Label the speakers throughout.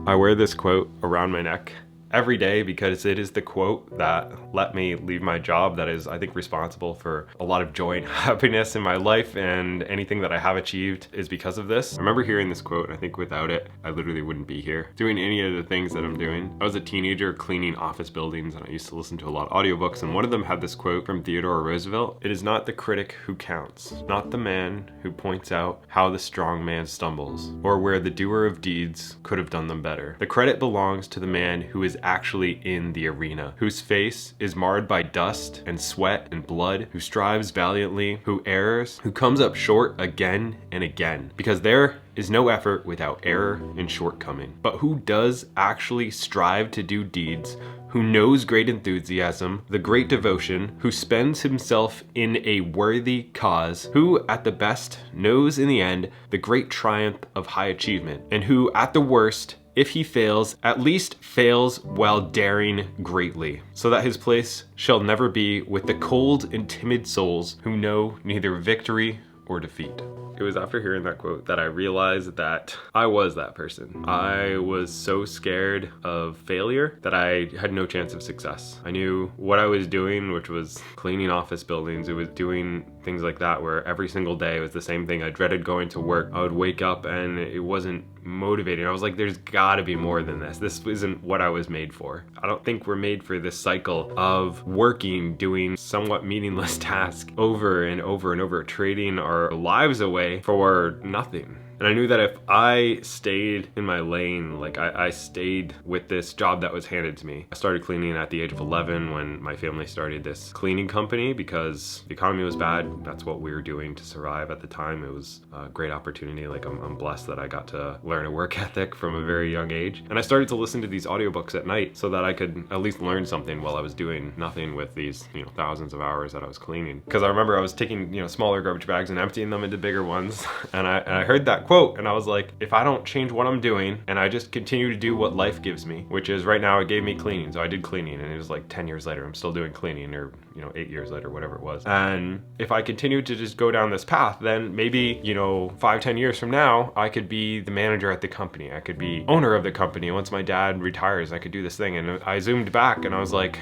Speaker 1: I wear this quote around my neck every day because it is the quote that let me leave my job that is, I think, responsible for a lot of joy and happiness in my life, and anything that I have achieved is because of this. I remember hearing this quote, and I think without it, I literally wouldn't be here doing any of the things that I'm doing. I was a teenager cleaning office buildings, and I used to listen to a lot of audiobooks, and one of them had this quote from Theodore Roosevelt: "It is not the critic who counts, not the man who points out how the strong man stumbles, or where the doer of deeds could have done them better. The credit belongs to the man who is actually in the arena, whose face is marred by dust and sweat and blood, who strives valiantly, who errs, who comes up short again and again. Because there is no effort without error and shortcoming. But who does actually strive to do deeds, who knows great enthusiasm, the great devotion, who spends himself in a worthy cause, who at the best knows in the end the great triumph of high achievement, and who at the worst, if he fails, at least fails while daring greatly, so that his place shall never be with the cold and timid souls who know neither victory or defeat." It was after hearing that quote that I realized that I was that person. I was so scared of failure that I had no chance of success. I knew what I was doing, which was cleaning office buildings. It was doing things like that where every single day was the same thing. I dreaded going to work. I would wake up and it wasn't motivating. I was like, there's gotta be more than this. This isn't what I was made for. I don't think we're made for this cycle of working, doing somewhat meaningless tasks over and over and over, trading our lives away for nothing. And I knew that if I stayed in my lane, like I stayed with this job that was handed to me. I started cleaning at the age of 11 when my family started this cleaning company because the economy was bad. That's what we were doing to survive at the time. It was a great opportunity. Like I'm blessed that I got to learn a work ethic from a very young age. And I started to listen to these audiobooks at night so that I could at least learn something while I was doing nothing with these, thousands of hours that I was cleaning. Because I remember I was taking, smaller garbage bags and emptying them into bigger ones. And I heard that quote and I was like, if I don't change what I'm doing and I just continue to do what life gives me, which is right now it gave me cleaning. So I did cleaning and it was like 10 years later, I'm still doing cleaning, or 8 years later, whatever it was. And if I continue to just go down this path, then maybe, 5-10 years from now, I could be the manager at the company. I could be owner of the company. Once my dad retires, I could do this thing. And I zoomed back and I was like,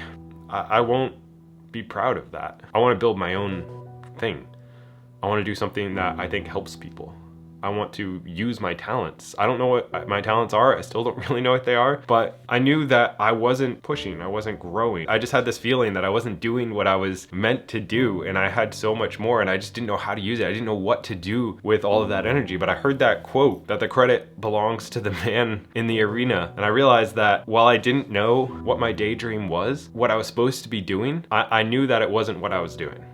Speaker 1: I won't be proud of that. I want to build my own thing. I want to do something that I think helps people. I want to use my talents. I don't know what my talents are. I still don't really know what they are, but I knew that I wasn't pushing. I wasn't growing. I just had this feeling that I wasn't doing what I was meant to do, and I had so much more, and I just didn't know how to use it. I didn't know what to do with all of that energy, but I heard that quote that the credit belongs to the man in the arena, and I realized that while I didn't know what my daydream was, what I was supposed to be doing, I knew that it wasn't what I was doing.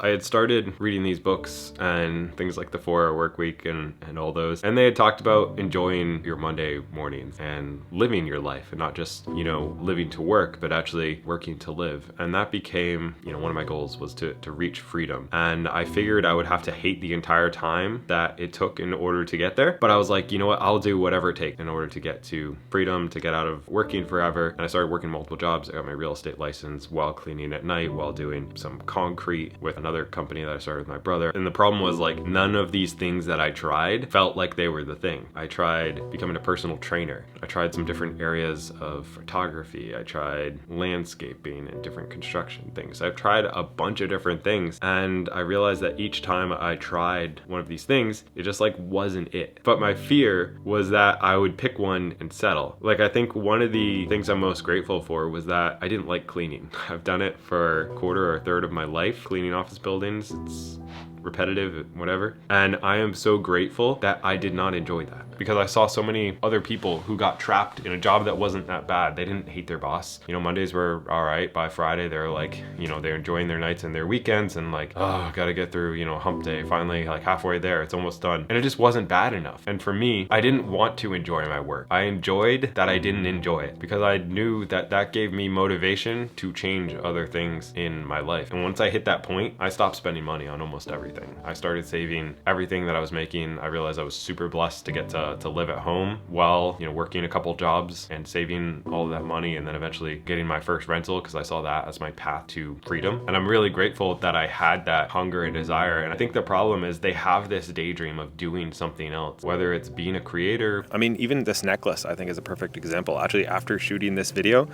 Speaker 1: I had started reading these books and things like the 4-Hour Work Week and all those. And they had talked about enjoying your Monday mornings and living your life and not just, living to work, but actually working to live. And that became, one of my goals was to reach freedom. And I figured I would have to hate the entire time that it took in order to get there. But I was like, you know what, I'll do whatever it takes in order to get to freedom, to get out of working forever. And I started working multiple jobs. I got my real estate license while cleaning at night, while doing some concrete with another company that I started with my brother. And the problem was like none of these things that I tried felt like they were the thing. I tried becoming a personal trainer. I tried some different areas of photography. I tried landscaping and different construction things. I've tried a bunch of different things, and I realized that each time I tried one of these things, it just wasn't it. But my fear was that I would pick one and settle. I think one of the things I'm most grateful for was that I didn't like cleaning. I've done it for a quarter or a third of my life, cleaning office buildings. It's repetitive, whatever. And I am so grateful that I did not enjoy that, because I saw so many other people who got trapped in a job that wasn't that bad. They didn't hate their boss. Mondays were all right. By Friday, they're they're enjoying their nights and their weekends and gotta get through, hump day. Finally, halfway there, it's almost done. And it just wasn't bad enough. And for me, I didn't want to enjoy my work. I enjoyed that I didn't enjoy it because I knew that gave me motivation to change other things in my life. And once I hit that point, I stopped spending money on almost everything. everything. I started saving everything that I was making. I realized I was super blessed to get to live at home while, you know, working a couple jobs and saving all of that money, and then eventually getting my first rental because I saw that as my path to freedom. And I'm really grateful that I had that hunger and desire. And I think the problem is they have this daydream of doing something else, whether it's being a creator.
Speaker 2: I mean, even this necklace, I think, is a perfect example. Actually, after shooting this video,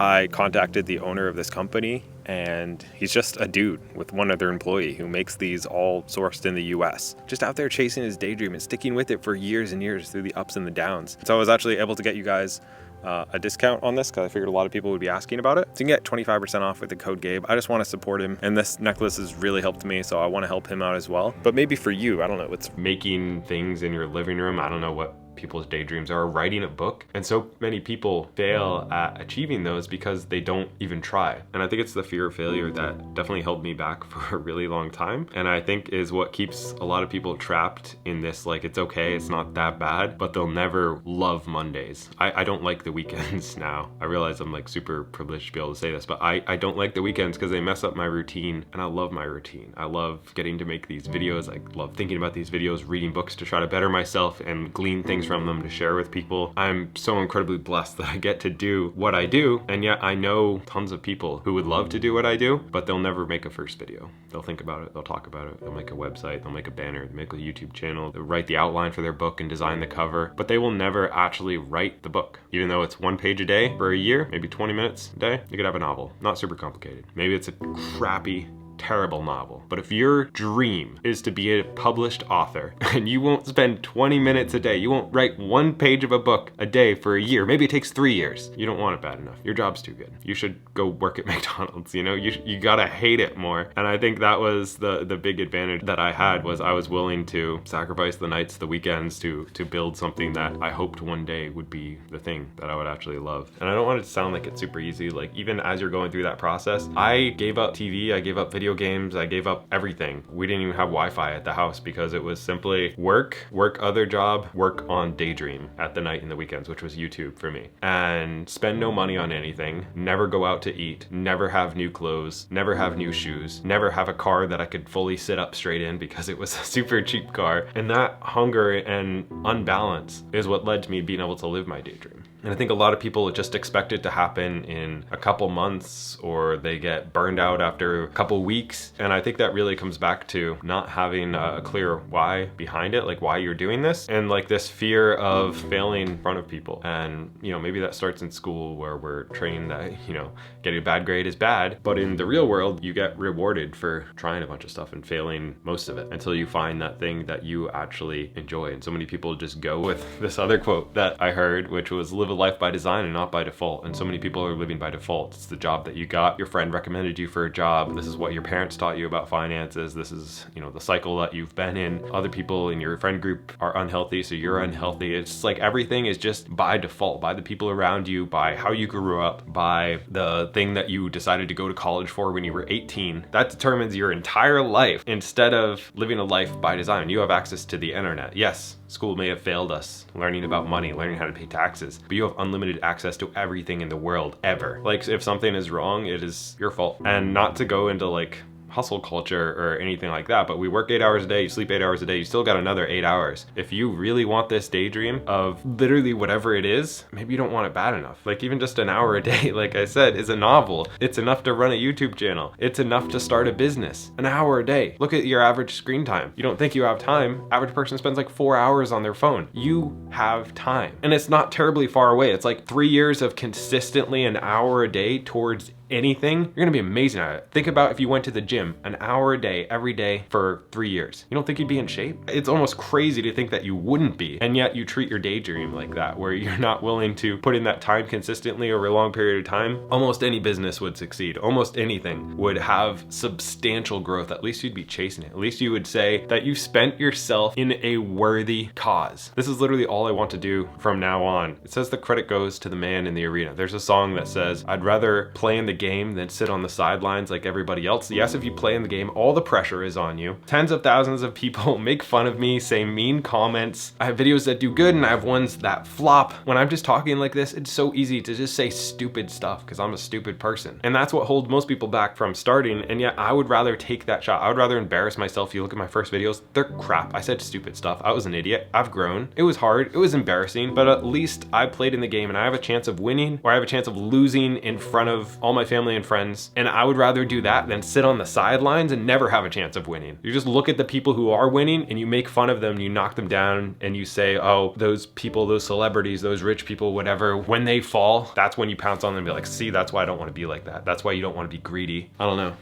Speaker 2: I contacted the owner of this company, and he's just a dude with one other employee who makes these all sourced in the US. Just out there chasing his daydream and sticking with it for years and years through the ups and the downs. So I was actually able to get you guys a discount on this because I figured a lot of people would be asking about it. So you can get 25% off with the code Gabe. I just want to support him, and this necklace has really helped me, so I want to help him out as well. But maybe for you, I don't know, it's
Speaker 1: making things in your living room. I don't know what people's daydreams are, writing a book. And so many people fail at achieving those because they don't even try. And I think it's the fear of failure that definitely held me back for a really long time. And I think is what keeps a lot of people trapped in this, like, it's okay, it's not that bad, but they'll never love Mondays. I don't like the weekends now. I realize I'm like super privileged to be able to say this, but I don't like the weekends because they mess up my routine, and I love my routine. I love getting to make these videos. I love thinking about these videos, reading books to try to better myself and glean things from them to share with people. I'm so incredibly blessed that I get to do what I do, and yet I know tons of people who would love to do what I do, but they'll never make a first video. They'll think about it, they'll talk about it, they'll make a website, they'll make a banner, they'll make a YouTube channel, they'll write the outline for their book and design the cover, but they will never actually write the book. Even though it's 1 page a day for a year, maybe 20 minutes a day, you could have a novel. Not super complicated. Maybe it's a crappy, terrible novel. But if your dream is to be a published author and you won't spend 20 minutes a day, you won't write 1 page of a book a day for a year, maybe it takes 3 years, you don't want it bad enough. Your job's too good. You should go work at McDonald's, you know? You gotta hate it more. And I think that was the big advantage that I had, was I was willing to sacrifice the nights, the weekends to build something that I hoped one day would be the thing that I would actually love. And I don't want it to sound like it's super easy. Like, even as you're going through that process, I gave up TV, I gave up video games, I gave up everything. We didn't even have Wi-Fi at the house because it was simply work other job, work on daydream at the night and the weekends, which was YouTube for me. And spend no money on anything, never go out to eat, never have new clothes, never have new shoes, never have a car that I could fully sit up straight in because it was a super cheap car. And that hunger and unbalance is what led to me being able to live my daydream. And I think a lot of people just expect it to happen in a couple months, or they get burned out after a couple weeks. And I think that really comes back to not having a clear why behind it, like why you're doing this, and like this fear of failing in front of people. And, you know, maybe that starts in school where we're trained that, you know, getting a bad grade is bad, but in the real world, you get rewarded for trying a bunch of stuff and failing most of it until you find that thing that you actually enjoy. And so many people just go with this other quote that I heard, which was, live a life by design and not by default. And so many people are living by default. It's the job that you got. Your friend recommended you for a job. This is what your parents taught you about finances. This is, you know, the cycle that you've been in. Other people in your friend group are unhealthy, so you're unhealthy. It's like everything is just by default, by the people around you, by how you grew up, by the thing that you decided to go to college for when you were 18. That determines your entire life instead of living a life by design. You have access to the internet. Yes, school may have failed us learning about money, learning how to pay taxes, but you have unlimited access to everything in the world ever. Like, if something is wrong, it is your fault. And not to go into like hustle culture or anything like that, but we work 8 hours a day, you sleep 8 hours a day, you still got another 8 hours. If you really want this daydream of literally whatever it is, maybe you don't want it bad enough. Like, even just an hour a day, like I said, is a novel. It's enough to run a YouTube channel. It's enough to start a business. An hour a day. Look at your average screen time. You don't think you have time. Average person spends like 4 hours on their phone. You have time. And it's not terribly far away. It's like 3 years of consistently an hour a day towards anything, you're gonna be amazing at it. Think about if you went to the gym an hour a day, every day for 3 years. You don't think you'd be in shape? It's almost crazy to think that you wouldn't be. And yet you treat your daydream like that, where you're not willing to put in that time consistently over a long period of time. Almost any business would succeed. Almost anything would have substantial growth. At least you'd be chasing it. At least you would say that you've spent yourself in a worthy cause. This is literally all I want to do from now on. It says the credit goes to the man in the arena. There's a song that says, I'd rather play in the game than sit on the sidelines like everybody else. Yes, if you play in the game, all the pressure is on you. Tens of thousands of people make fun of me, say mean comments. I have videos that do good and I have ones that flop. When I'm just talking like this, it's so easy to just say stupid stuff because I'm a stupid person. And that's what holds most people back from starting. And yet I would rather take that shot. I would rather embarrass myself. You look at my first videos, they're crap. I said stupid stuff. I was an idiot. I've grown. It was hard. It was embarrassing, but at least I played in the game and I have a chance of winning, or I have a chance of losing in front of all my family and friends. And I would rather do that than sit on the sidelines and never have a chance of winning. You just look at the people who are winning and you make fun of them, you knock them down, and you say, oh, those people, those celebrities, those rich people, whatever, when they fall, that's when you pounce on them and be like, see, that's why I don't want to be like that. That's why you don't want to be greedy. I don't know.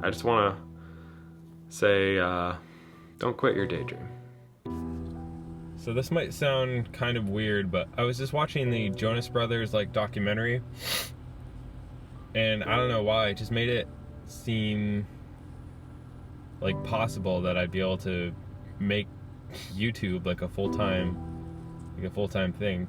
Speaker 1: I just want to say, don't quit your daydream. So this might sound kind of weird, but I was just watching the Jonas Brothers documentary, and I don't know why, it just made it seem possible that I'd be able to make YouTube a full-time thing.